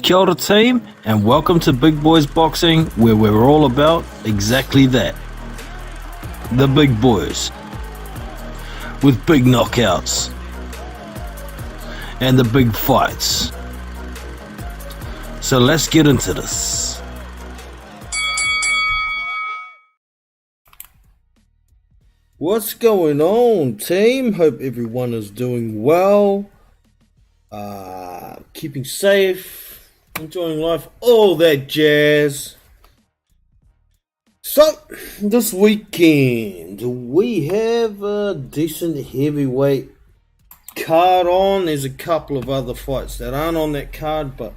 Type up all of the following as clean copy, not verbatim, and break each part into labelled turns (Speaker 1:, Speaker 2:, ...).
Speaker 1: Kia ora team, and welcome to Big Boys Boxing, where we're all about exactly that. The big boys. With big knockouts. And the big fights. So let's get into this. What's going on, team? Hope everyone is doing well. Keeping safe, enjoying life, all that jazz. So, this weekend, we have a decent heavyweight card on. There's a couple of other fights that aren't on that card, but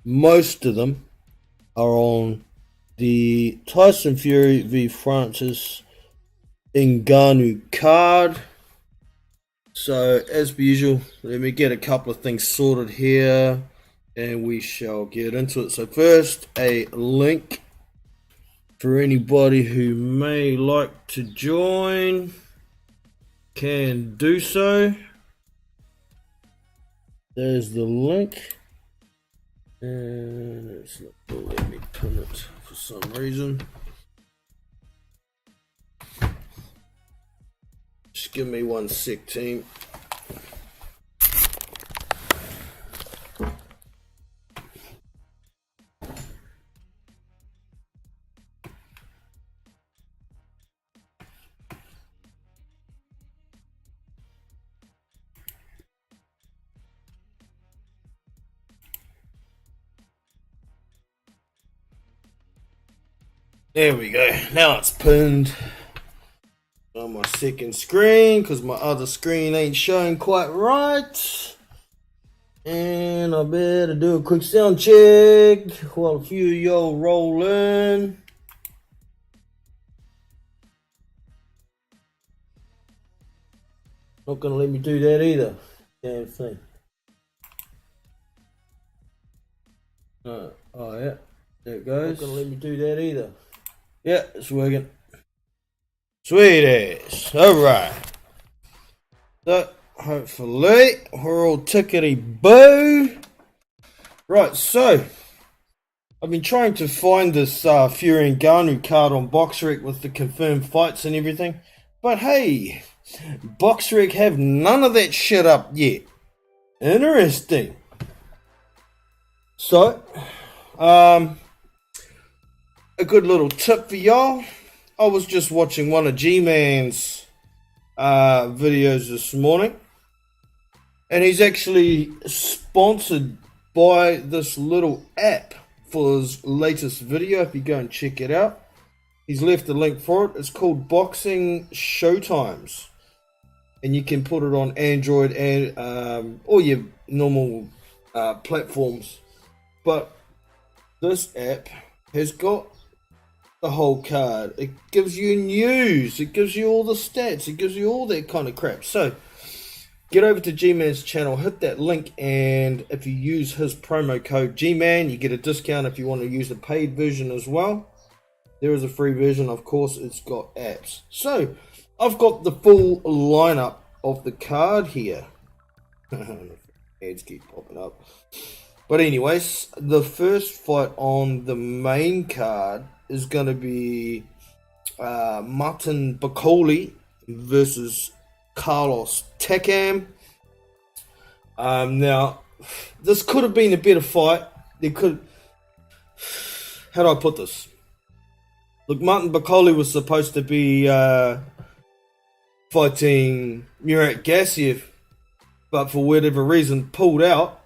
Speaker 1: most of them are on the Tyson Fury v Francis Ngannou card. So, as per usual, let me get a couple of things sorted here and we shall get into it. So first, a link for anybody who may like to join can do so. There's the link. And it's not let me pin it for some reason. Just give me 1 sec, team. There we go. Now it's pinned on my second screen because my other screen ain't showing quite right. And I better do a quick sound check while a few of y'all roll in. Not gonna let me do that either. Damn thing. Oh yeah, there it goes. Not gonna let me do that either. Yeah, it's working. Sweet ass. Alright. So, hopefully, we're all tickety-boo. Right, so, I've been trying to find this Fury Ngannou card on BoxRec with the confirmed fights and everything. But hey, BoxRec have none of that shit up yet. Interesting. So, a good little tip for y'all. I was just watching one of G-Man's videos this morning, and he's actually sponsored by this little app for his latest video. If you go and check it out, he's left a link for it. It's called Boxing Showtimes, and you can put it on Android and all your normal platforms. But this app has got the whole card. It gives you news, it gives you all the stats, it gives you all that kind of crap. So get over to G-Man's channel, hit that link, and if you use his promo code G-Man, you get a discount if you want to use the paid version as well. There is a free version, of course. It's got apps. So I've got the full lineup of the card here. Ads keep popping up. But anyways, the first fight on the main card is going to be Martin Bakole versus Carlos Takam. Now, this could have been a better fight. How do I put this? Look, Martin Bakole was supposed to be fighting Murat Gassiev, but for whatever reason pulled out.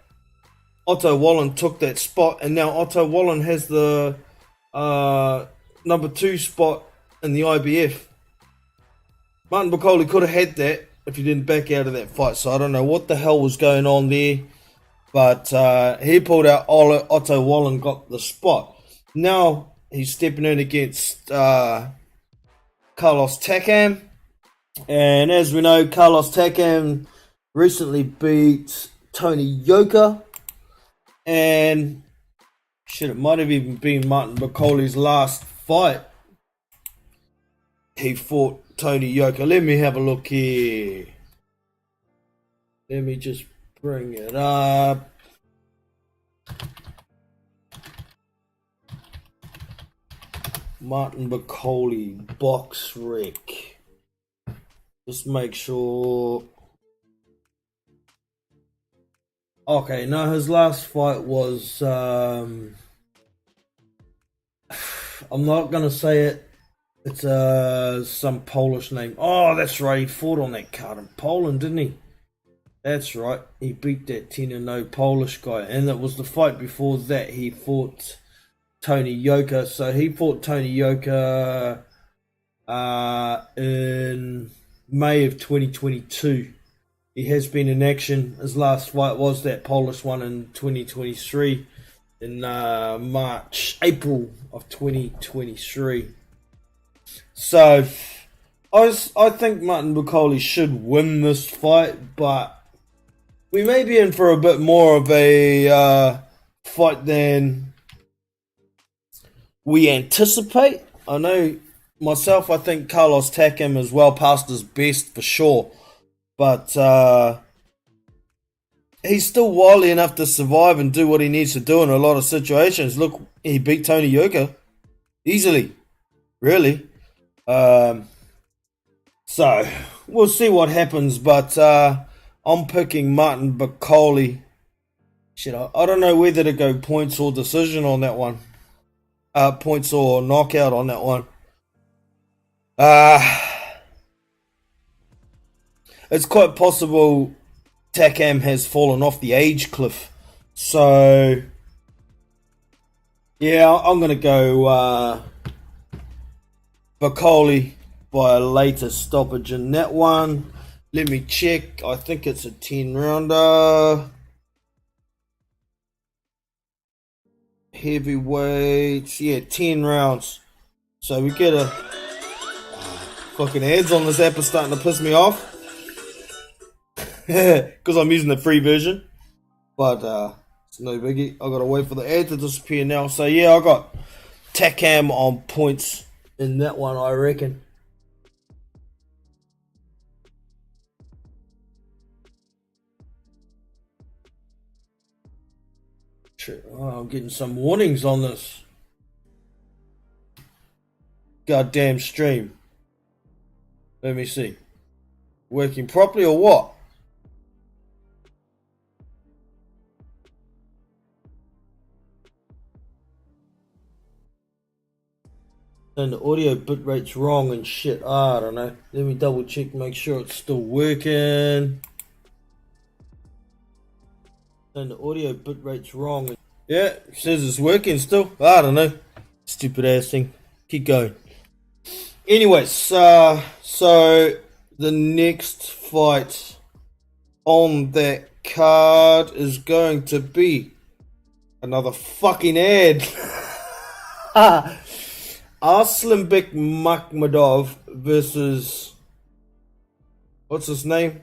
Speaker 1: Otto Wallen took that spot, and now Otto Wallen has the number 2 spot in the IBF. Martin Bakole could have had that if he didn't back out of that fight. So I don't know what the hell was going on there, but he pulled out. Otto Wallen got the spot. Now he's stepping in against Carlos Takam, and as we know, Carlos Takam recently beat Tony Yoka. And shit, it might have even been Martin Bakole's last fight. He fought Tony Yoka. Let me have a look here. Let me just bring it up. Martin Bacoli, box rec. Just make sure. Okay, no, his last fight was I'm not gonna say it. It's some Polish name. Oh, that's right. He fought on that card in Poland, didn't he? That's right. He beat that 10-0 Polish guy, and it was the fight before that he fought Tony Yoka. So he fought Tony Yoka in May of 2022. He has been in action. His last fight was that Polish one in 2023, in April of 2023. So I think Martin Bacoli should win this fight, but we may be in for a bit more of a fight than we anticipate. I know myself, I think Carlos Takam is well past his best for sure, but he's still wily enough to survive and do what he needs to do in a lot of situations. Look, he beat Tony Yoka easily, really. So we'll see what happens, but I'm picking Martin Bacoli. Shit, I don't know whether to go points or decision on that one. Points or knockout on that one. It's quite possible Takam has fallen off the age cliff. So yeah, I'm gonna go Bacoli by a later stoppage in that one. Let me check. I think it's a 10-rounder. Heavyweights. Yeah, 10 rounds. So we get a... fucking ads on this app are starting to piss me off. Because I'm using the free version. But it's no biggie. I gotta wait for the ad to disappear now. So yeah, I got Takam on points in that one, I reckon. Oh, I'm getting some warnings on this goddamn stream. Let me see. Working properly or what? And the audio bitrate's wrong and shit. I don't know. Let me double check, make sure it's still working. And the audio bitrate's wrong. Yeah, it says it's working still. I don't know. Stupid ass thing. Keep going. Anyways, so the next fight on that card is going to be another fucking ad. Arslanbek Makhmudov versus, what's his name?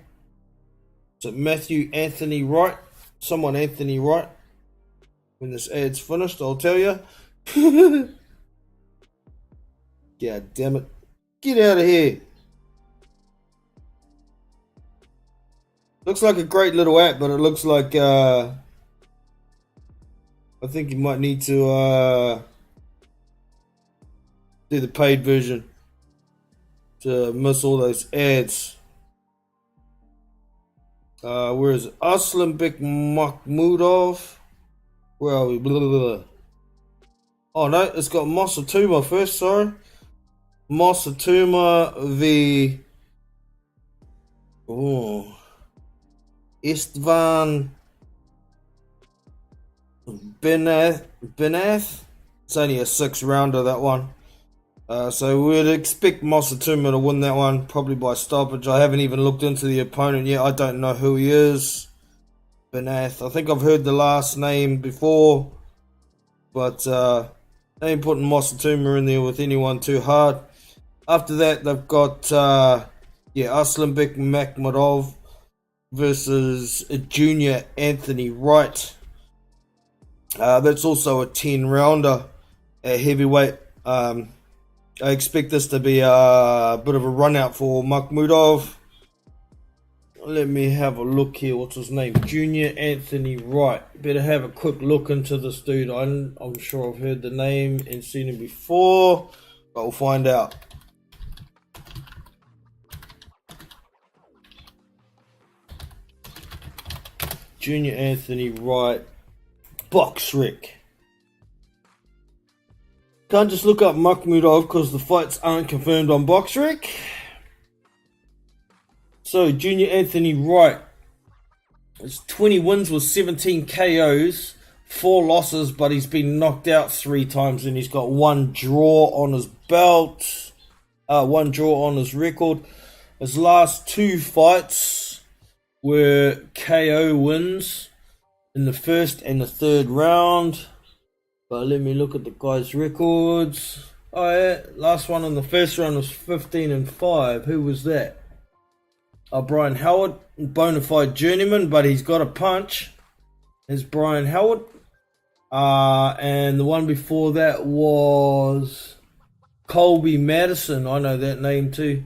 Speaker 1: Is it Matthew Anthony Wright? Someone Anthony Wright. When this ad's finished, I'll tell you. God damn it. Get out of here. Looks like a great little app, but it looks like I think you might need to do the paid version to miss all those ads. Where is it? Arslanbek Makhmudov. Where are we? Blah, blah, blah. Oh no, it's got Mosatuma first, sorry. Mosatuma v. Oh. Istvan Benath. It's only a 6-rounder, that one. So we'd expect Mosatuma to win that one, probably by stoppage. I haven't even looked into the opponent yet. I don't know who he is. Benath. I think I've heard the last name before, but they ain't putting Mosatuma in there with anyone too hard. After that, they've got Arslanbek Makhmudov versus Junior Anthony Wright. That's also a 10-rounder at heavyweight. I expect this to be a bit of a run out for Makhmudov. Let me have a look here. What's his name? Junior Anthony Wright. Better have a quick look into this dude. I'm sure I've heard the name and seen him before. But we'll find out. Junior Anthony Wright, Box Rick. Can't just look up Makhmudov because the fights aren't confirmed on Box Rick. So Junior Anthony Wright, it's 20 wins with 17 KOs, 4 losses, but he's been knocked out 3 times and he's got 1 draw on his belt, 1 draw on his record. His last 2 fights were KO wins in the first and the third round. But let me look at the guy's records. Oh yeah, last one in the first round was 15-5. Who was that? Brian Howard, bona fide journeyman, but he's got a punch. Is Brian Howard. And the one before that was Colby Madison. I know that name too.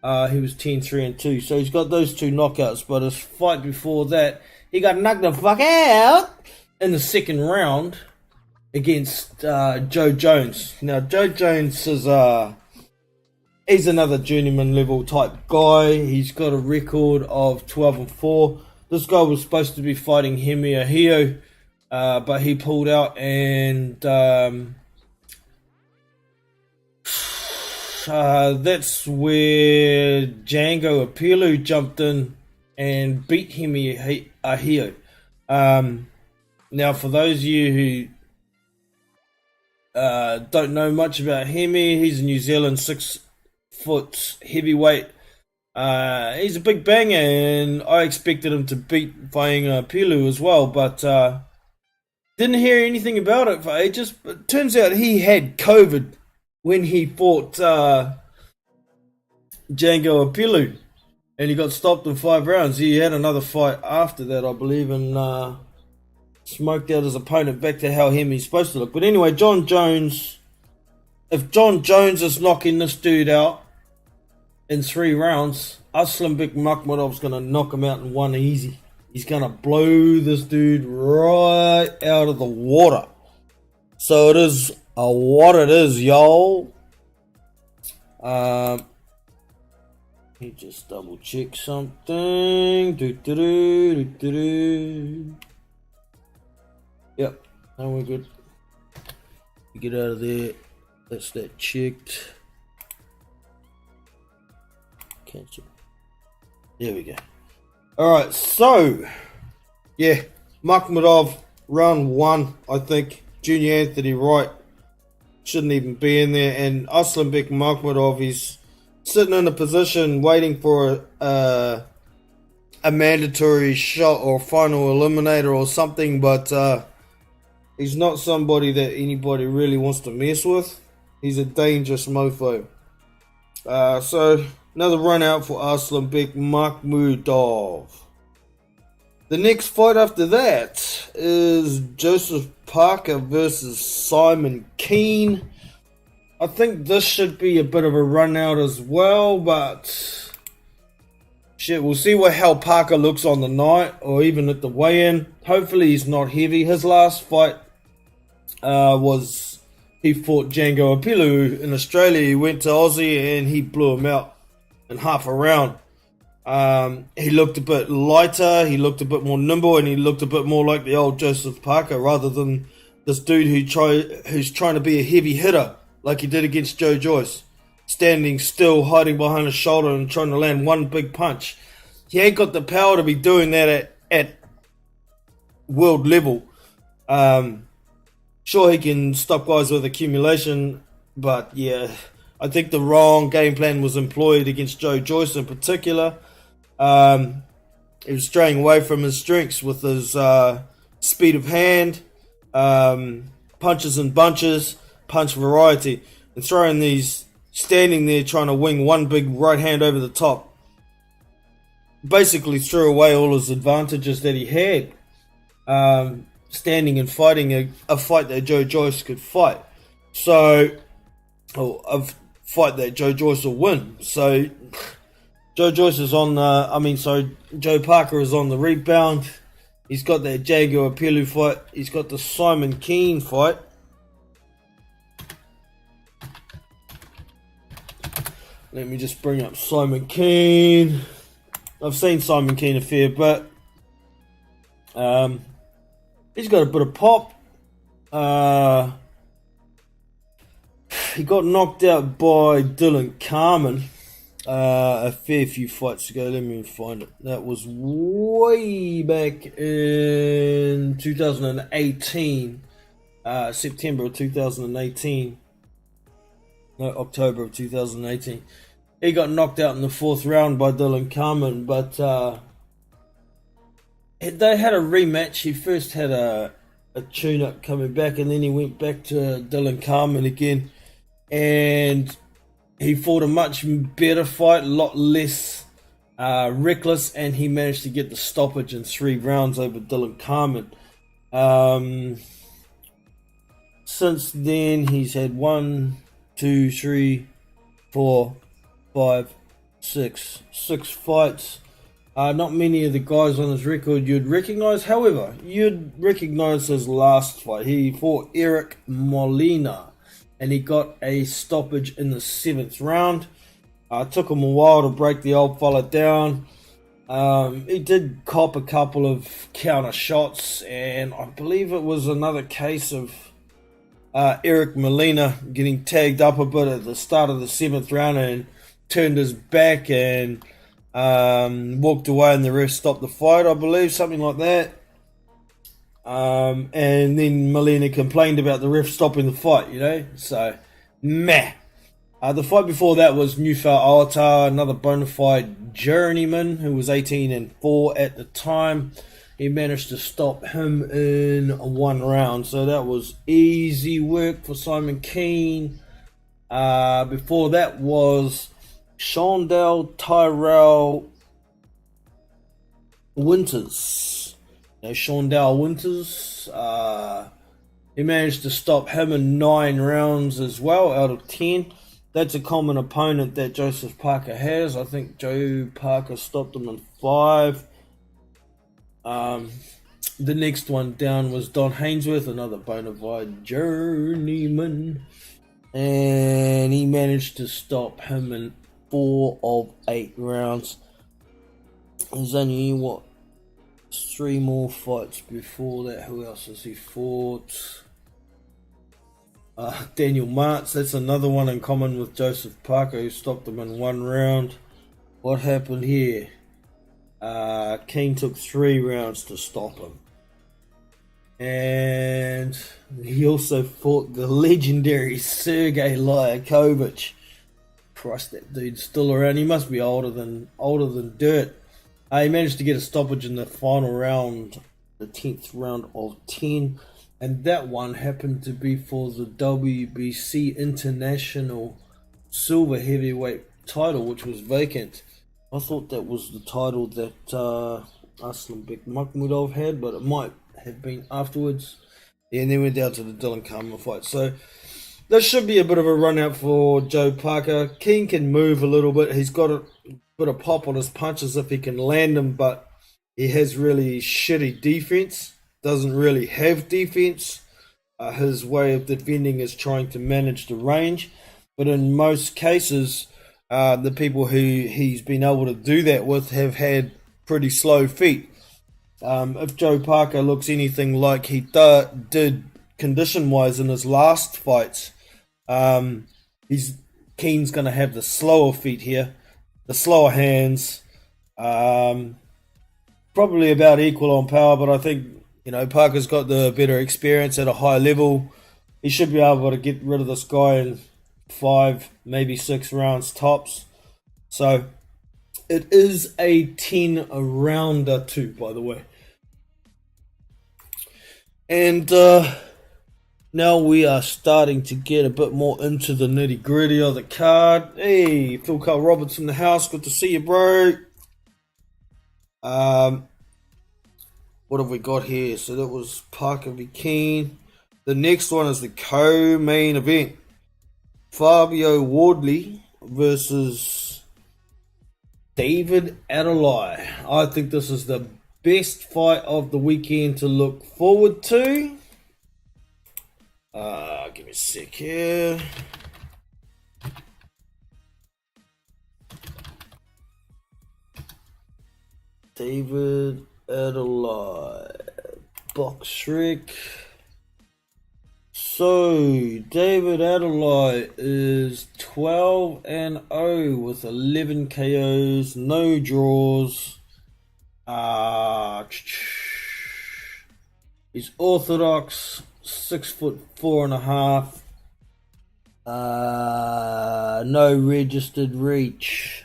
Speaker 1: He was 10-3-2. So he's got those 2 knockouts. But his fight before that, he got knocked the fuck out in the second round against Joe Jones. Now, Joe Jones is he's another journeyman level type guy. He's got a record of 12-4. This guy was supposed to be fighting Hemi Ahio, but he pulled out, and that's where Django Apilu jumped in and beat Hemi Ahio. Now, for those of you who don't know much about Hemi, he's a New Zealand 6-foot heavyweight. He's a big banger, and I expected him to beat Vainga Pilu as well, but didn't hear anything about it for ages. But it turns out he had COVID when he fought Django Apilu, and he got stopped in 5 rounds. He had another fight after that, I believe, and smoked out his opponent back to how Hemi's supposed to look. But anyway, John Jones, if John Jones is knocking this dude out in 3 rounds, Aslanbek Makhmudov's going to knock him out in 1 easy. He's going to blow this dude right out of the water. So it is what it is, y'all. Let me just double check something. Yep, now we're good. Get out of there. That's that checked. Cancel. There we go. Alright, so yeah, Makhmudov, round 1, I think. Junior Anthony Wright shouldn't even be in there, and Aslanbek Makhmudov, he's sitting in a position waiting for a mandatory shot or final eliminator or something, but he's not somebody that anybody really wants to mess with. He's a dangerous mofo. So another run out for Aslanbek Makhmudov. The next fight after that is Joseph Parker versus Simon Keane. I think this should be a bit of a run out as well, but shit, we'll see how Parker looks on the night or even at the weigh-in. Hopefully he's not heavy. His last fight was he fought Django Apilu in Australia. He went to Aussie and he blew him out in half a round. He looked a bit lighter, he looked a bit more nimble, and he looked a bit more like the old Joseph Parker rather than this dude who's trying to be a heavy hitter like he did against Joe Joyce, standing still, hiding behind his shoulder and trying to land one big punch. He ain't got the power to be doing that at world level. Sure, he can stop guys with accumulation, but yeah, I think the wrong game plan was employed against Joe Joyce in particular. He was straying away from his strengths with his speed of hand, punches and bunches, punch variety, and throwing these, standing there trying to wing one big right hand over the top. Basically threw away all his advantages that he had, standing and fighting a fight that Joe Joyce could fight. So, a fight that Joe Joyce will win. So, Joe Parker is on the rebound. He's got that Django Apilu fight. He's got the Simon Keane fight. Let me just bring up Simon Keane. I've seen Simon Keane a fair bit. He's got a bit of pop. He got knocked out by Dylan Carmen a fair few fights ago. Let me find it. That was way back in 2018. September of 2018. No, October of 2018. He got knocked out in the 4th round by Dylan Carmen, but they had a rematch. He first had a tune-up coming back, and then he went back to Dylan Carmen again, and he fought a much better fight, a lot less reckless, and he managed to get the stoppage in 3 rounds over Dylan Carmen. Since then, he's had 1, 2, 3, 4, 5, 6 fights. Not many of the guys on his record you'd recognize. However, you'd recognize his last fight. He fought Eric Molina, and he got a stoppage in the 7th round. Took him a while to break the old fella down. He did cop a couple of counter shots, and I believe it was another case of Eric Molina getting tagged up a bit at the start of the 7th round and turned his back and walked away, and the ref stopped the fight, I believe, something like that. And then Molina complained about the ref stopping the fight, you know, so meh. The fight before that was Nufal Aota, another bona fide journeyman who was 18-4 at the time. He managed to stop him in 1 round, so that was easy work for Simon Keane. Before that was Shondell Tyrell Winters. Shondell Winters. He managed to stop him in 9 rounds as well out of 10. That's a common opponent that Joseph Parker has. I think Joe Parker stopped him in 5. The next one down was Don Hainsworth, another bona fide journeyman, and he managed to stop him in 4 of 8 rounds. There's only 3 more fights before that. Who else has he fought? Daniel Martz. That's another one in common with Joseph Parker, who stopped him in 1 round. What happened here? Keane took 3 rounds to stop him. And he also fought the legendary Sergey Lyakovich. Christ, that dude's still around. He must be older than dirt. He managed to get a stoppage in the final round, the 10th round of 10. And that one happened to be for the WBC International Silver Heavyweight title, which was vacant. I thought that was the title that Aslanbek Makhmudov had, but it might have been afterwards. And then went down to the Dylan Carmen fight. So this should be a bit of a run out for Joe Parker. Keane can move a little bit. He's got a bit of pop on his punches if he can land them, but he has really shitty defense. Doesn't really have defense. His way of defending is trying to manage the range. But in most cases, the people who he's been able to do that with have had pretty slow feet. If Joe Parker looks anything like he did condition-wise in his last fights, Keane's going to have the slower feet here, the slower hands, probably about equal on power, but I think, Parker's got the better experience at a high level. He should be able to get rid of this guy in 5, maybe 6 rounds tops. So it is a 10-rounder too, by the way. And now we are starting to get a bit more into the nitty-gritty of the card. Hey, Phil Carl Roberts in the house. Good to see you, bro. What have we got here? So that was Parker v. Keane. The next one is the co-main event. Fabio Wardley versus David Adeleye. I think this is the best fight of the weekend to look forward to. Give me a sec here. David Adelaide, box rec. So David Adelaide is 12-0 with 11 KOs, no draws. He's orthodox, 6'4.5". No registered reach,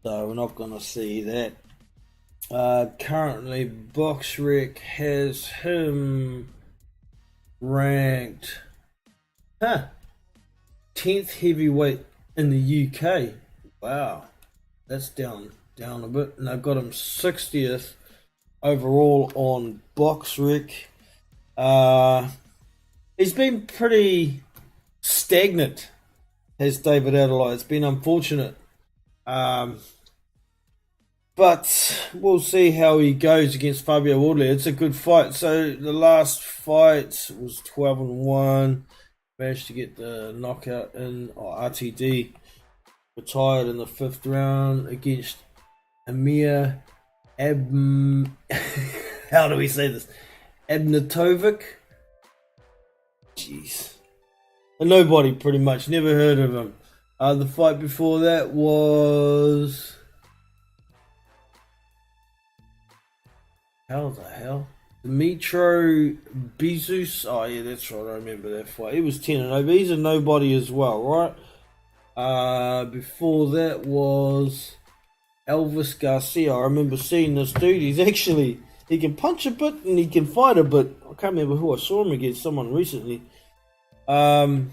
Speaker 1: so we're not gonna see that. Currently, BoxRec has him ranked 10th heavyweight in the UK. Wow, that's down a bit, and I've got him 60th overall on BoxRec. He's been pretty stagnant, has David Adelaide. It's been unfortunate, but we'll see how he goes against Fabio Wardley. It's a good fight. So the last fight was 12-1. Managed to get the knockout in. RTD retired in the 5th round against Amir how do we say this? Abnatovic. Jeez. A nobody, pretty much. Never heard of him. The fight before that was... How the hell? Dimitro Bezus. Oh yeah, that's right. I remember that fight. He was 10-0, but he's a nobody as well, right? Before that was Elvis Garcia. I remember seeing this dude. He can punch a bit and he can fight a bit. I can't remember who I saw him against, someone recently. And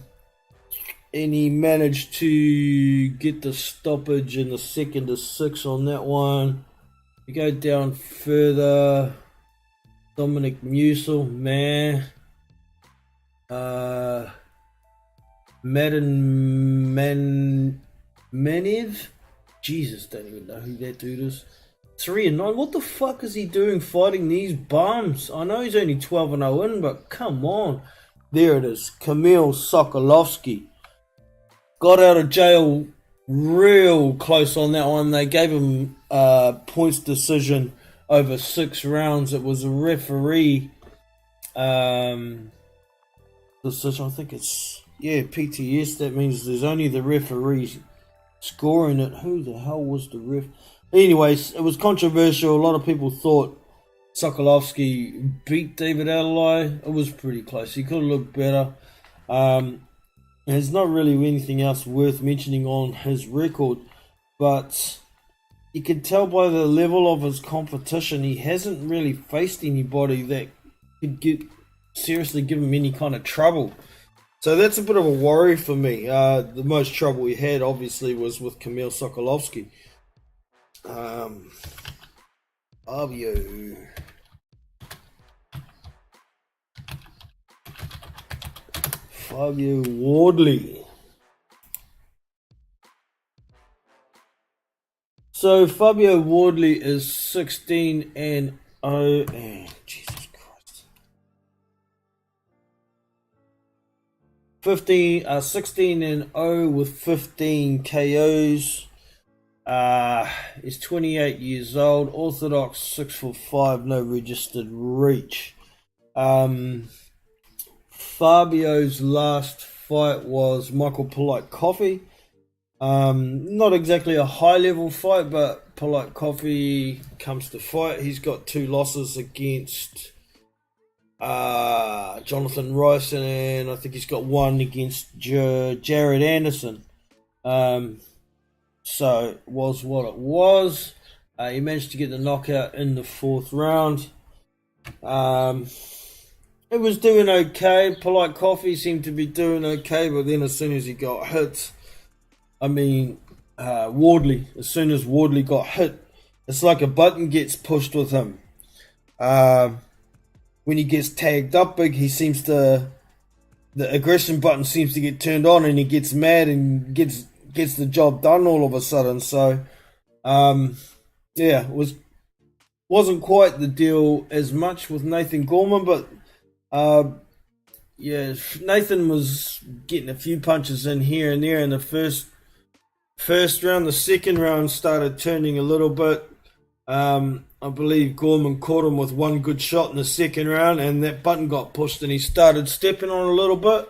Speaker 1: he managed to get the stoppage in the 2nd to 6 on that one. We go down further. Dominic Musil, man. Manev. Jesus, don't even know who that dude is. 3-9. What the fuck is he doing fighting these bums? I know he's only 12-0 in, but come on. There it is. Kamil Sokolovsky. Got out of jail real close on that one. They gave him points decision over 6 rounds. It was a referee decision. I think it's, PTS. That means there's only the referee scoring it. Who the hell was the ref? Anyways, it was controversial. A lot of people thought Sokolovsky beat David Adelaide. It was pretty close. He could have looked better. There's not really anything else worth mentioning on his record, but you can tell by the level of his competition, he hasn't really faced anybody that could seriously give him any kind of trouble. So that's a bit of a worry for me. The most trouble he had, obviously, was with Kamil Sokolovsky. Fabio Wardley. So Fabio Wardley is 16-0 and Jesus Christ. 16-0 with 15 KOs. He's 28 years old, orthodox, 6'5", no registered reach. Fabio's last fight was Michael Polite Coffee. Not exactly a high level fight, but Polite Coffee comes to fight. He's got 2 losses against Jonathan Rice, and I think he's got 1 against Jared Anderson. So it was what it was. He managed to get the knockout in the 4th round. It was doing okay. Polite Coffee seemed to be doing okay, but then as soon as he got hit, Wardley, as soon as Wardley got hit, it's like a button gets pushed with him. When he gets tagged up big, the aggression button seems to get turned on, and he gets mad and gets the job done all of a sudden. So, it wasn't quite the deal as much with Nathan Gorman, but Nathan was getting a few punches in here and there in the first round. The 2nd round started turning a little bit. I believe Gorman caught him with one good shot in the second round, and that button got pushed, and he started stepping on a little bit.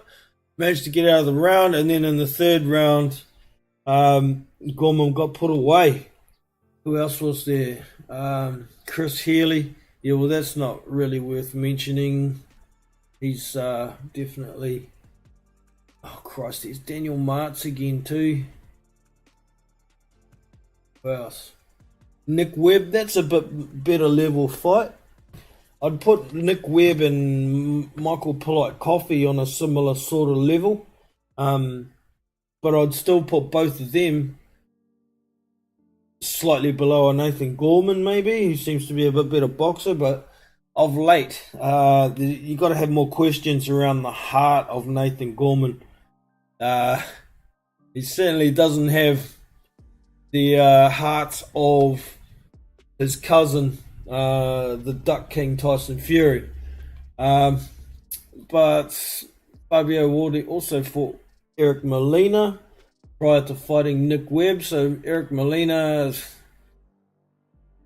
Speaker 1: Managed to get out of the round, and then in the third round, Gorman got put away. Who else was there? Chris Healy. Yeah, well, that's not really worth mentioning. He's definitely... Oh, Christ, there's Daniel Martz again, too. Who else? Nick Webb. That's a bit better level fight. I'd put Nick Webb and Michael Polite Coffey on a similar sort of level. But I'd still put both of them slightly below a Nathan Gorman, maybe, who seems to be a bit better boxer. But of late, you got to have more questions around the heart of Nathan Gorman. He certainly doesn't have the heart of his cousin, the Duck King Tyson Fury. But Fabio Wardley also fought Eric Molina prior to fighting Nick Webb. So Eric Molina,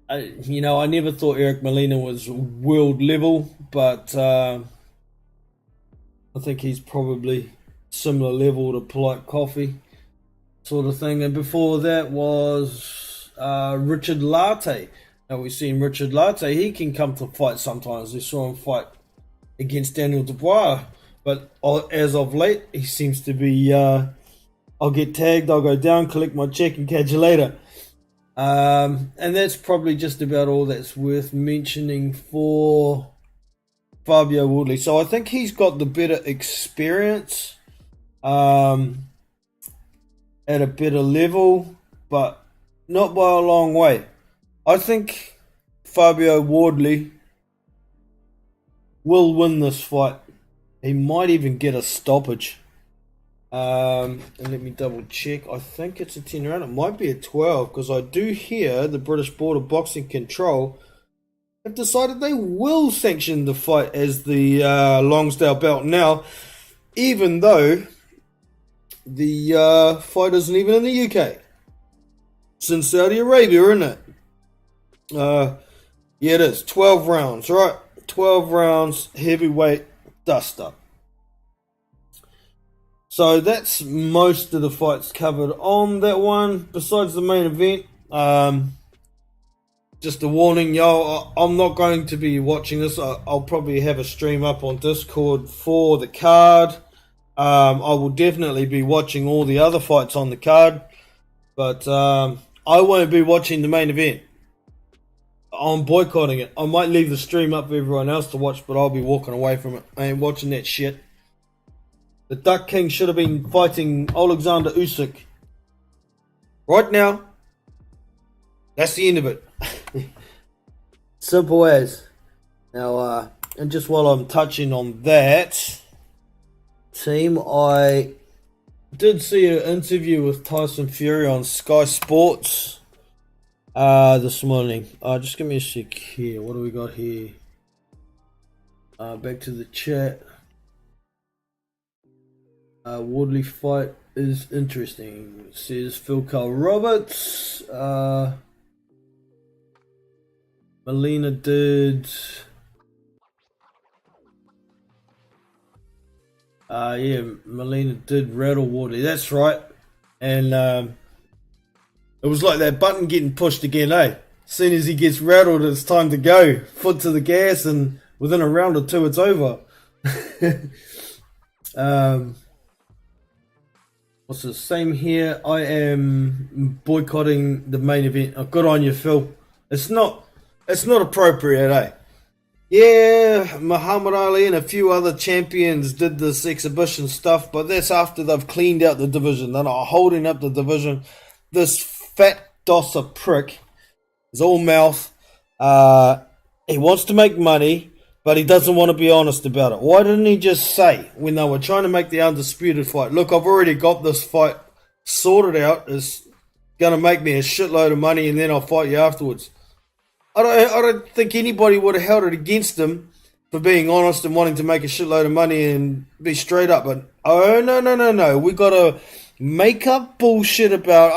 Speaker 1: I never thought Eric Molina was world level, but I think he's probably similar level to Polite Coffee sort of thing. And before that was Richard Latte. Now we've seen Richard Latte, he can come to fight sometimes. We saw him fight against Daniel Dubois, but as of late, he seems to be, I'll get tagged, I'll go down, collect my check, and catch you later. And that's probably just about all that's worth mentioning for Fabio Wardley. So I think he's got the better experience at a better level, but not by a long way. I think Fabio Wardley will win this fight. He might even get a stoppage. And let me double check. I think it's a 10 round. It might be a 12, because I do hear the British Board of Boxing Control have decided they will sanction the fight as the Lonsdale belt now, even though the fight isn't even in the UK. It's in Saudi Arabia, isn't it? Yeah, it is. 12 rounds, right? 12 rounds, heavyweight dust-up. So that's most of the fights covered on that one. Besides the main event, just a warning, y'all, I'm not going to be watching this. I'll probably have a stream up on Discord for the card. I will definitely be watching all the other fights on the card, but I won't be watching the main event. I'm boycotting it. I might leave the stream up for everyone else to watch, but I'll be walking away from it. I ain't watching that shit. The Duck King should have been fighting Alexander Usyk. Right now, that's the end of it. Simple as. Now, and just while I'm touching on that, team, I did see an interview with Tyson Fury on Sky Sports this morning. Just give me a sec here. What do we got here? Back to the chat. Wardley fight is interesting, says Phil Carl Roberts. Molina did. Yeah, Molina did rattle Wardley. That's right. And it was like that button getting pushed again, eh? As soon as he gets rattled, it's time to go. Foot to the gas, and within a round or two, it's over. What's the same here? I am boycotting the main event. Oh, good on you, Phil. It's not appropriate, eh? Yeah, Muhammad Ali and a few other champions did this exhibition stuff, but that's after they've cleaned out the division. They're not holding up the division. This fat dosser prick is all mouth. He wants to make money, but he doesn't want to be honest about it. Why didn't he just say, when they were trying to make the undisputed fight, look, I've already got this fight sorted out. It's going to make me a shitload of money, and then I'll fight you afterwards. I don't think anybody would have held it against him for being honest and wanting to make a shitload of money and be straight up. But, oh, no. We got to make up bullshit about,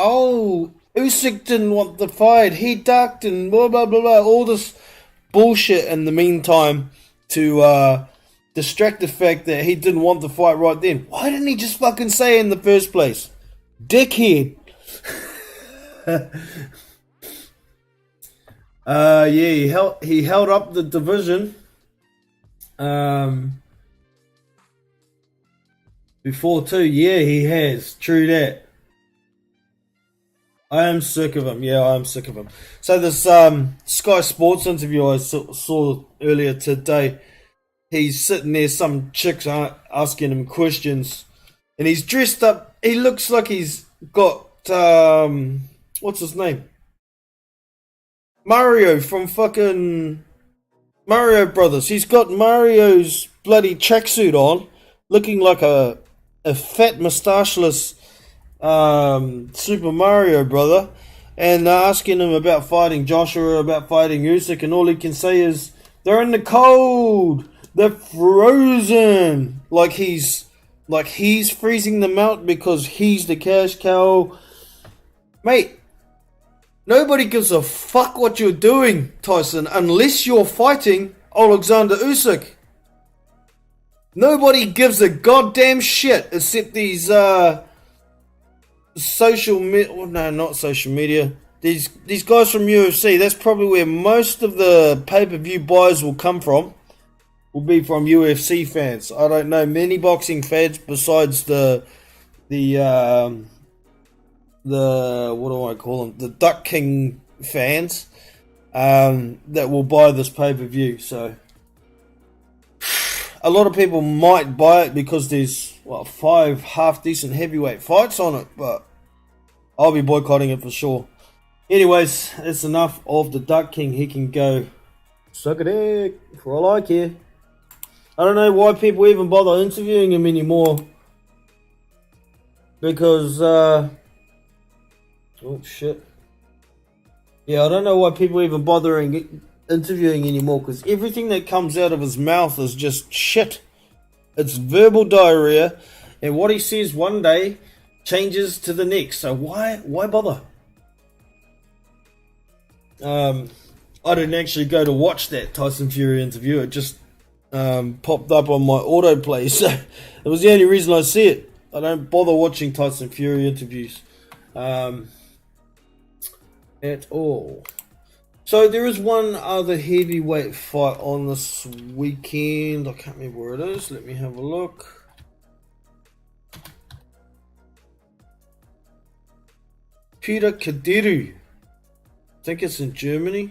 Speaker 1: Usyk didn't want the fight. He ducked and blah, blah, blah, blah. All this bullshit in the meantime to distract the fact that he didn't want the fight right then. Why didn't he just fucking say it in the first place? Dickhead. Yeah, he held up the division. Before too, yeah, he has. True that. I am sick of him. Yeah, I am sick of him. So this Sky Sports interview I saw earlier today, he's sitting there, some chicks are asking him questions, and he's dressed up. He looks like he's got what's his name? Mario from fucking Mario Brothers. He's got Mario's bloody tracksuit on, looking like a fat moustacheless Super Mario brother, and they're asking him about fighting Joshua, about fighting Usyk, and all he can say is they're in the cold, they're frozen, like he's freezing them out because he's the cash cow. Mate, nobody gives a fuck what you're doing, Tyson, unless you're fighting Alexander Usyk. Nobody gives a goddamn shit except these social media. Well, no, not social media. These guys from UFC. That's probably where most of the pay-per-view buys will come from. Will be from UFC fans. I don't know many boxing fans besides the what do I call them? The Duck King fans that will buy this pay-per-view. So a lot of people might buy it because there's 5 half-decent heavyweight fights on it, but I'll be boycotting it for sure. Anyways, it's enough of the Duck King. He can go suck a dick for all I care. I don't know why people even bother interviewing him anymore. Because, oh shit. Yeah, I don't know why people even bothering interviewing anymore, because everything that comes out of his mouth is just shit. It's verbal diarrhea, and what he says one day changes to the next. So why bother? I didn't actually go to watch that Tyson Fury interview. It just popped up on my autoplay, so it was the only reason I see it. I don't bother watching Tyson Fury interviews at all. So there is one other heavyweight fight on this weekend. I can't remember where it is. Let me have a look. Peter Kadiru. I think it's in Germany.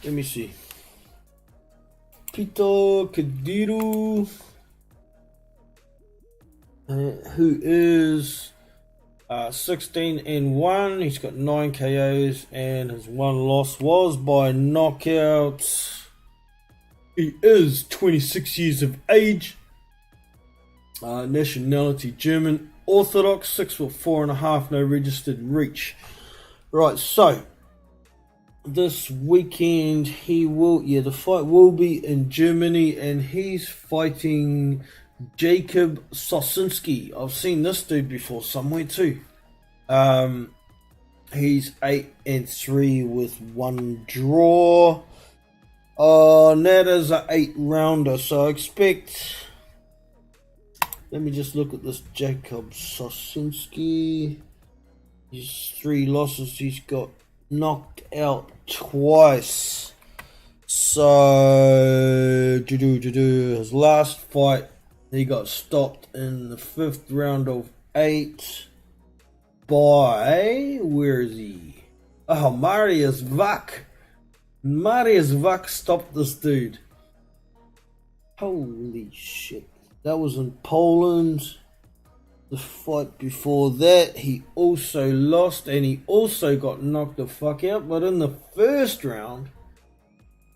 Speaker 1: Let me see. Peter Kadiru, who is 16-1. He's got 9 KOs, and his one loss was by knockout. He is 26 years of age. Nationality German, Orthodox, 6'4.5", no registered reach. Right, so this weekend the fight will be in Germany, and he's fighting Jacob Sosinski. I've seen this dude before somewhere too. He's 8-3 with 1 draw. And that is an 8-rounder, so I expect. Let me just look at this Jacob Sosinski. His 3 losses, he's got knocked out twice. So his last fight, he got stopped in the 5th round of 8 by, where is he? Oh, Marius Vak. Marius Vak stopped this dude. Holy shit. That was in Poland. The fight before that, he also lost, and he also got knocked the fuck out. But in the 1st round,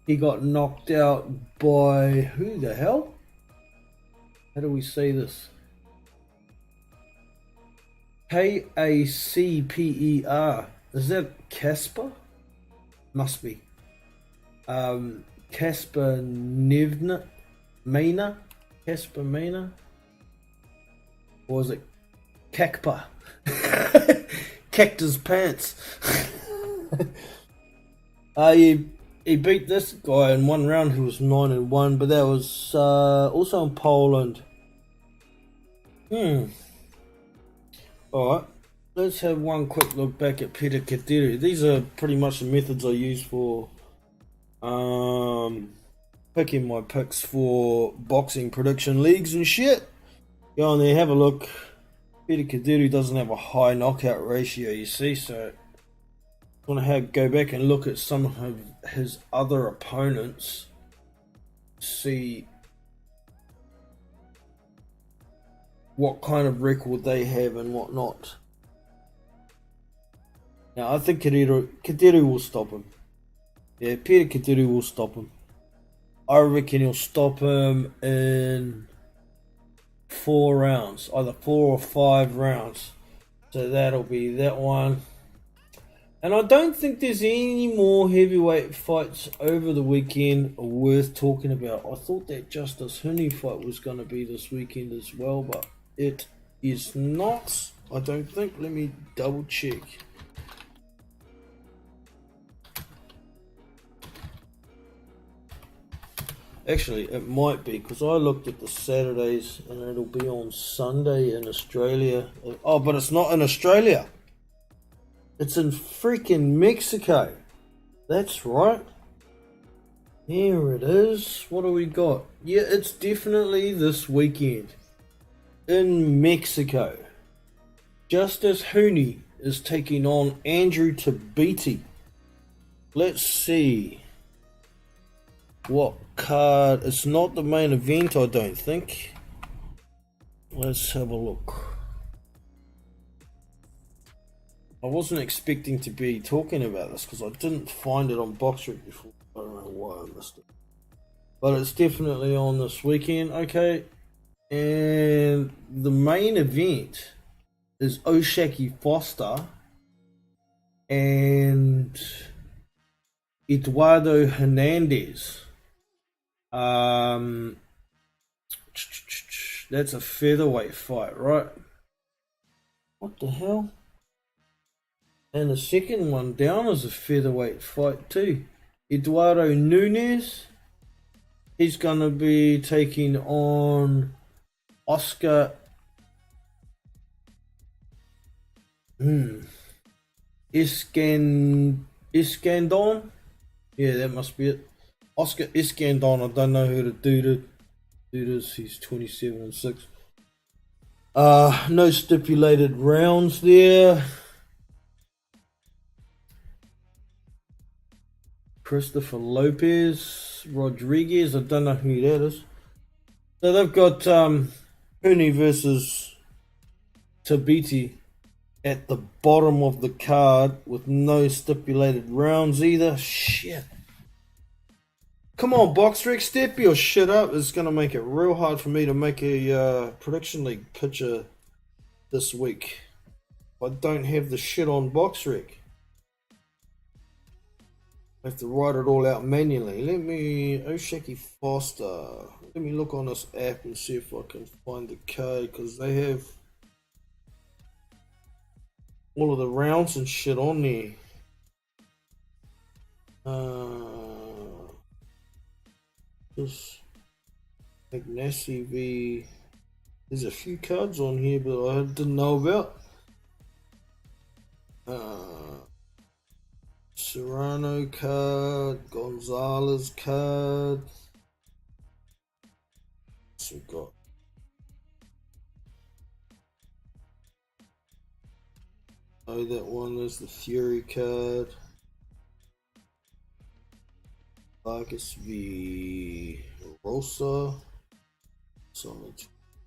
Speaker 1: he got knocked out by, who the hell? How do we say this? K-A-C-P-E-R. Is that Casper? Must be. Casper Mena? Casper Mena? Or was it Cacpa. Cactus pants. He beat this guy in one round who was 9-1, but that was also in Poland. Alright, let's have one quick look back at Peter Kadiri. These are pretty much the methods I use for picking my picks for boxing prediction leagues and shit. Go on there, have a look. Peter Kadiri doesn't have a high knockout ratio, you see, so I want to go back and look at some of his other opponents, see what kind of record they have and whatnot. Now, I think Kadiri will stop him. Yeah, Peter Kadiri will stop him. I reckon he'll stop him in 4 rounds, either 4 or 5 rounds. So that'll be that one. And I don't think there's any more heavyweight fights over the weekend worth talking about. I thought that Justice Huni fight was going to be this weekend as well, but it is not. I don't think. Let me double check. Actually, it might be, because I looked at the Saturdays and it'll be on Sunday in Australia. Oh, but it's not in Australia. It's in freaking Mexico. That's right. Here it is. What do we got? Yeah, it's definitely this weekend in Mexico. Justice Huni is taking on Andrew Tabiti. Let's see what card. It's not the main event, I don't think. Let's have a look. I wasn't expecting to be talking about this because I didn't find it on BoxRec before. I don't know why I missed it. But it's definitely on this weekend. Okay. And the main event is Oshaki Foster and Eduardo Hernandez. That's a featherweight fight, right? What the hell? And the second one down is a featherweight fight too. Eduardo Nunes. He's going to be taking on Oscar Iskandon. Yeah, that must be it. Oscar Iskandon. I don't know who to do this. He's 27-6. No stipulated rounds there. Christopher Lopez Rodriguez, I don't know who that is. So they've got Huni versus Tabiti at the bottom of the card with no stipulated rounds either. Shit. Come on, BoxRec, step your shit up. It's going to make it real hard for me to make a prediction league picture this week. I don't have the shit on BoxRec. I have to write it all out manually. Oshaki Foster. Let me look on this app and see if I can find the code, because they have all of the rounds and shit on there. This Ignasi v. There's a few cards on here, but I didn't know about. Serrano card, Gonzalez card. What's we got? Oh, that one. There's the Fury card. Vargas v. Rosa. It's on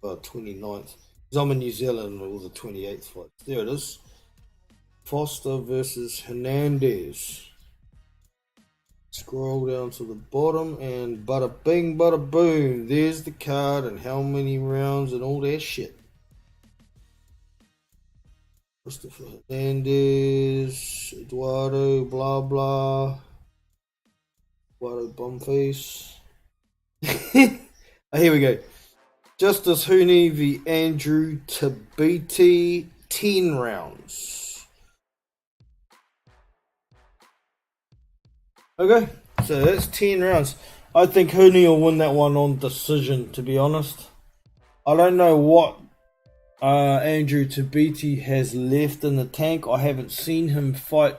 Speaker 1: the 29th. Because I'm in New Zealand with all the 28th fights. There it is. Foster versus Hernandez. Scroll down to the bottom and bada bing, bada boom. There's the card and how many rounds and all that shit. Christopher Hernandez, Eduardo, blah blah. Eduardo Bumface. Oh, here we go. Justice Hooney v Andrew Tabiti, 10 rounds. Okay, so that's 10 rounds. I think Hooney will win that one on decision, to be honest. I don't know what Andrew Tabiti has left in the tank. I haven't seen him fight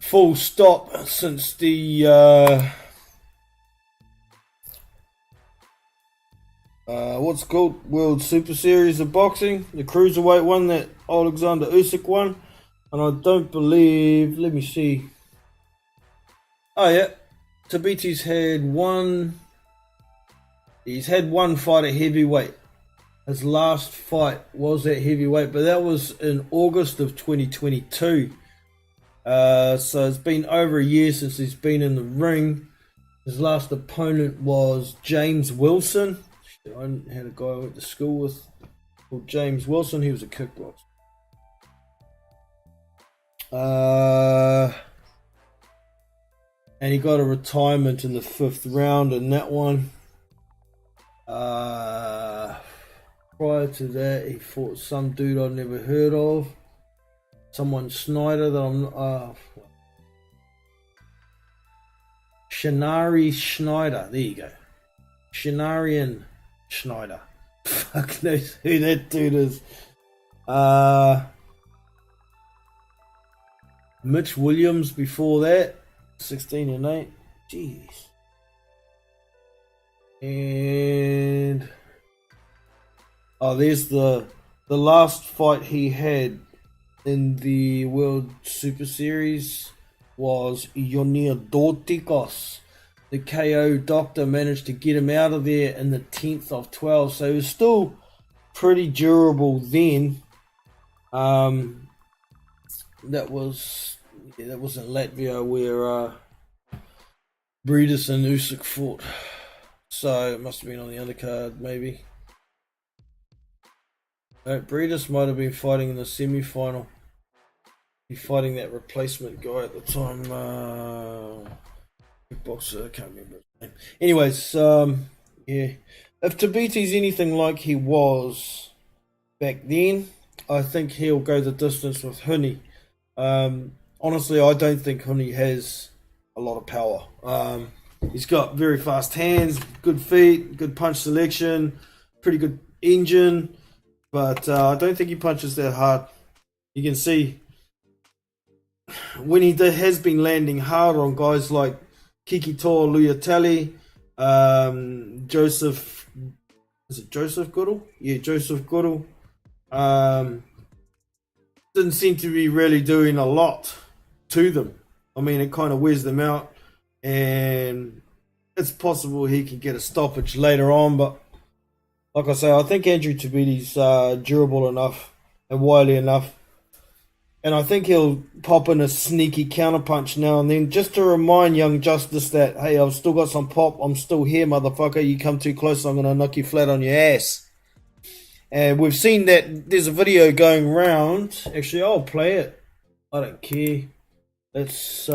Speaker 1: full stop since the what's it called, World Super Series of Boxing, the cruiserweight one that Alexander Usyk won. And I don't believe, let me see. Oh yeah, Tabiti's had one. He's had one fight at heavyweight. His last fight was at heavyweight, but that was in August of 2022. So it's been over a year since he's been in the ring. His last opponent was James Wilson. I had a guy I went to school with called James Wilson. He was a kickboxer. And he got a retirement in the 5th round in that one. Prior to that, he fought some dude I'd never heard of. Someone Snyder that I'm not. Shinari Schneider. There you go. Shinarian Schneider. Fuck knows who that dude is. Mitch Williams before that. 16-8. Jeez. And there's the last fight he had in the World Super Series was Ionir Dortikos. The KO doctor managed to get him out of there in the 10th of 12, so he was still pretty durable then. That was in Latvia where Breedis and Usyk fought. So it must have been on the undercard, maybe. No, Breedis might have been fighting in the semi-final. He's fighting that replacement guy at the time. Boxer, I can't remember his name. Anyways, yeah. If Tabiti's anything like he was back then, I think he'll go the distance with Hooney. Honestly, I don't think Hooney has a lot of power. He's got very fast hands, good feet, good punch selection, pretty good engine, but I don't think he punches that hard. You can see when he has been landing hard on guys like Kikito Luyatali, Joseph Goodall? Yeah, Joseph Goodall. Didn't seem to be really doing a lot to them. I mean, it kind of wears them out, and it's possible he can get a stoppage later on, but like I say, I think Andrew Tabiti's durable enough and wily enough, and I think he'll pop in a sneaky counterpunch now and then just to remind young Justice that, hey, I've still got some pop, I'm still here, motherfucker, you come too close, I'm going to knock you flat on your ass. And we've seen that there's a video going around. Actually, I'll play it. I don't care. Let's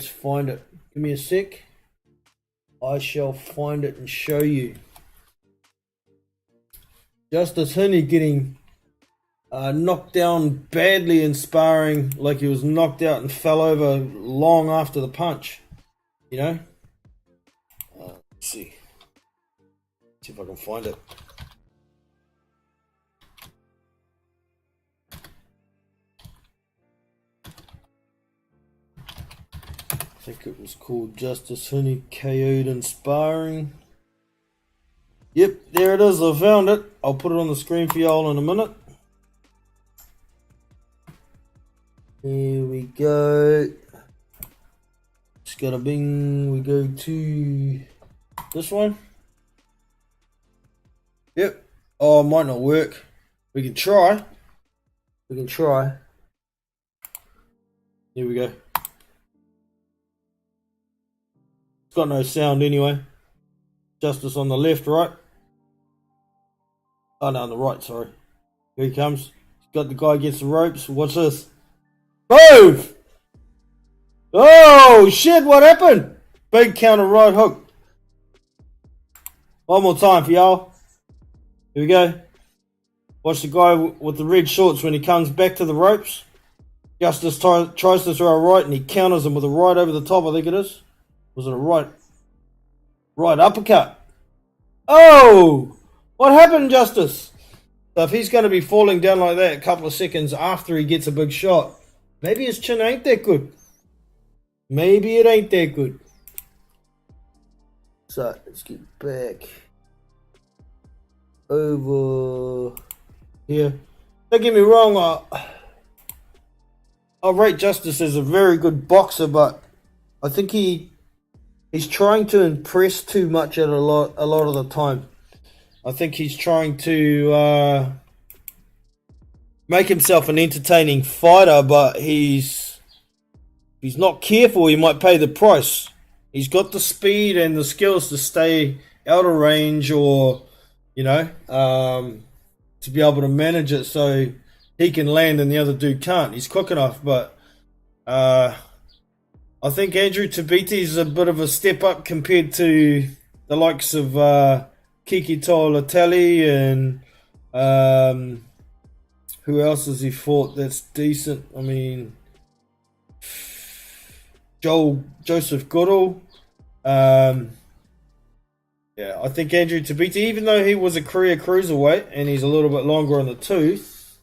Speaker 1: find it. Give me a sec. I shall find it and show you. Justice Hooney getting knocked down badly in sparring, like he was knocked out and fell over long after the punch. You know? Let's see. See if I can find it. I think it was called Justice Hooney KO'd in sparring. Yep, there it is. I found it. I'll put it on the screen for y'all in a minute. Here we go. Just got a bing. We go to this one. Yep. Oh, it might not work. We can try. Here we go. It's got no sound anyway. Justice on the left, right? Oh no, on the right, sorry. Here he comes. He's got the guy against the ropes. Watch this. Move! Oh shit, what happened? Big counter right hook. One more time for y'all. Here we go. Watch the guy with the red shorts when he comes back to the ropes. Justice tries to throw a right and he counters him with a right over the top, I think it is. Was it a right? Right uppercut. Oh! What happened, Justice? So if he's going to be falling down like that a couple of seconds after he gets a big shot, maybe his chin ain't that good. Maybe it ain't that good. So let's get back over here. Don't get me wrong, I rate Justice as a very good boxer, but I think he's trying to impress too much at a lot of the time. I think he's trying to make himself an entertaining fighter, but if he's not careful, he might pay the price. He's got the speed and the skills to stay out of range, or to be able to manage it so he can land and the other dude can't. He's quick enough, but I think Andrew Tabiti is a bit of a step up compared to the likes of Kiki Tolatali and who else has he fought that's decent? I mean, Joseph Goodall. Yeah, I think Andrew Tabiti, even though he was a career cruiserweight and he's a little bit longer on the tooth,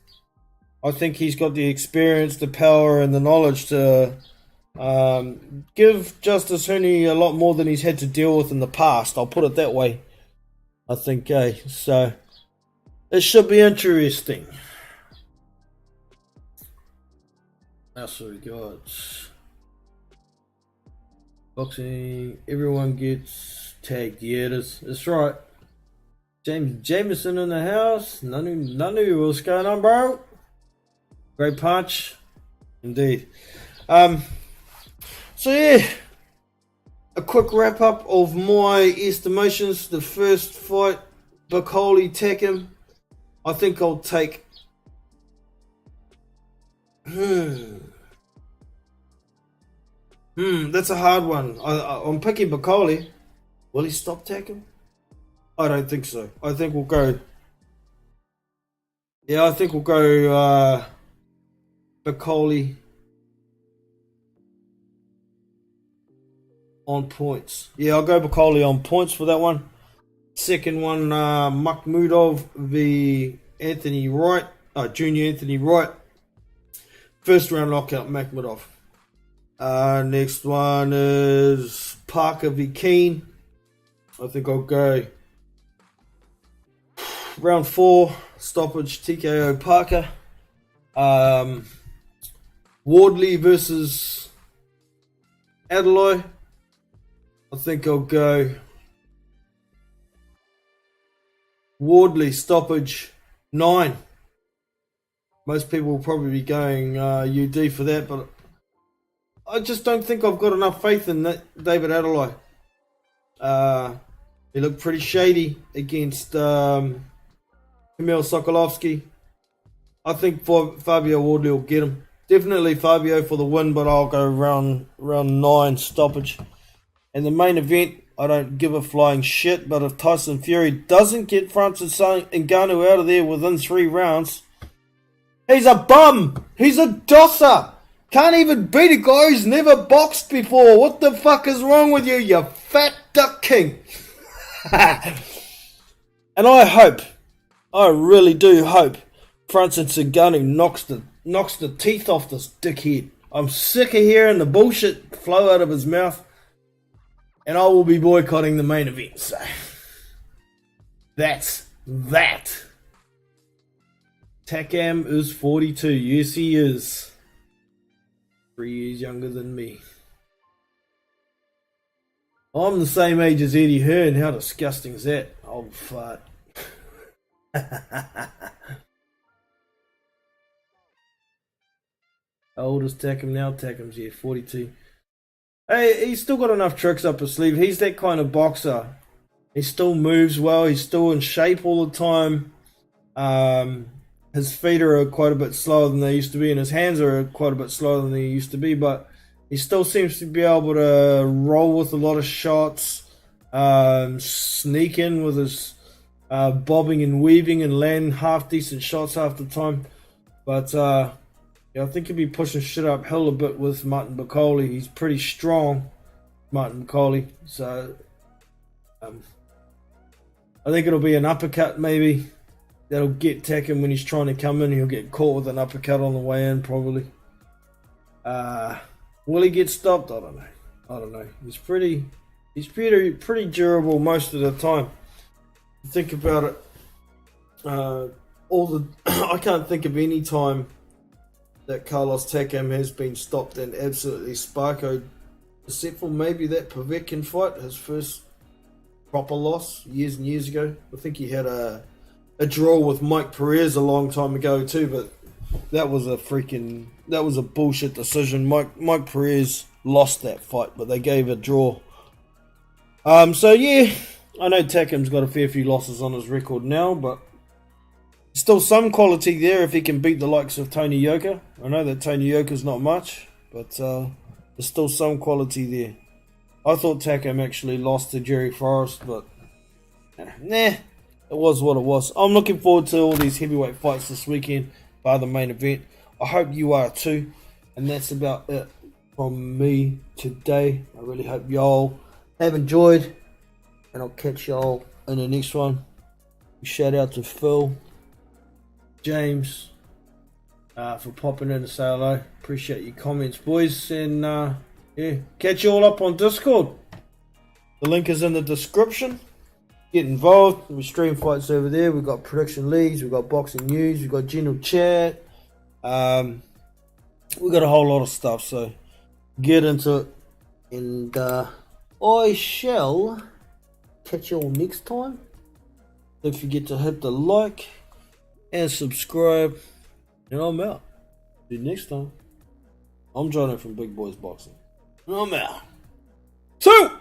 Speaker 1: I think he's got the experience, the power, and the knowledge to give Justice Huni a lot more than he's had to deal with in the past. I'll put it that way. I think, so it should be interesting. That's what we got. Boxing, everyone gets tagged. Yeah, that's right. James Jameson in the house. Nanu, what's going on, bro? Great punch. Indeed. So yeah, a quick wrap up of my estimations. The first fight, Bacoli Tekem. I think I'll take. That's a hard one. I'm picking Bacoli. Will he stop Tekem? I don't think so. I think we'll go. Yeah, I think we'll go Bacoli on points. Yeah, I'll go Bacoli on points for that one. Second one, Makhmudov v. Anthony Wright. Junior Anthony Wright. First round knockout, Makhmudov. Next one is Parker v. Keane. I think I'll go round 4, stoppage, TKO Parker. Wardley versus Adelaide. I think I'll go Wardley, stoppage, 9. Most people will probably be going UD for that, but I just don't think I've got enough faith in that David Adelaide. He looked pretty shady against Kamil Sokolovsky. I think Fabio Wardley will get him. Definitely Fabio for the win, but I'll go round 9 stoppage. And the main event, I don't give a flying shit, but if Tyson Fury doesn't get Francis Ngannou out of there within 3 rounds, he's a bum! He's a dosser! Can't even beat a guy who's never boxed before. What the fuck is wrong with you, you fat duck king? And I really do hope Francis Ngannou knocks the teeth off this dickhead. I'm sick of hearing the bullshit flow out of his mouth. And I will be boycotting the main event. So that's that. Takam is 42. Yes, he is. 3 years younger than me. I'm the same age as Eddie Hearn. How disgusting is that? Old fart. How old is Takam now? Takam's 42. Hey, he's still got enough tricks up his sleeve. He's that kind of boxer. He still moves well. He's still in shape all the time. His feet are quite a bit slower than they used to be, and his hands are quite a bit slower than they used to be, but he still seems to be able to roll with a lot of shots. sneaking with his bobbing and weaving and landing half decent shots half the time. But yeah, I think he'll be pushing shit uphill a bit with Martin Bacoli. He's pretty strong, Martin Bacoli. So I think it'll be an uppercut maybe. That'll get Takam when he's trying to come in. He'll get caught with an uppercut on the way in probably. Will he get stopped? I don't know. He's pretty durable most of the time. Think about it. I can't think of any time that Carlos Takam has been stopped and absolutely sparkoed, except for maybe that Povetkin fight, his first proper loss years and years ago. I think he had a draw with Mike Perez a long time ago too, but that was a bullshit decision. Mike Perez lost that fight, but they gave a draw. So yeah, I know Takam's got a fair few losses on his record now, but still some quality there if he can beat the likes of Tony Yoka. I know that Tony Yoka's not much, but there's still some quality there. I thought Takam actually lost to Jerry Forrest, but nah, it was what it was. I'm looking forward to all these heavyweight fights this weekend, by the main event. I hope you are too. And that's about it from me today. I really hope y'all have enjoyed, and I'll catch y'all in the next one. Shout out to Phil, James, for popping in to say hello. Appreciate your comments, boys. And yeah, catch you all up on Discord. The link is in the description. Get involved. We stream fights over there. We've got prediction leagues. We've got boxing news. We've got general chat. We've got a whole lot of stuff. So get into it. And I shall catch you all next time. Don't forget to hit the like and subscribe. And I'm out. See you next time. I'm Johnny from Big Boys Boxing. And I'm out. 2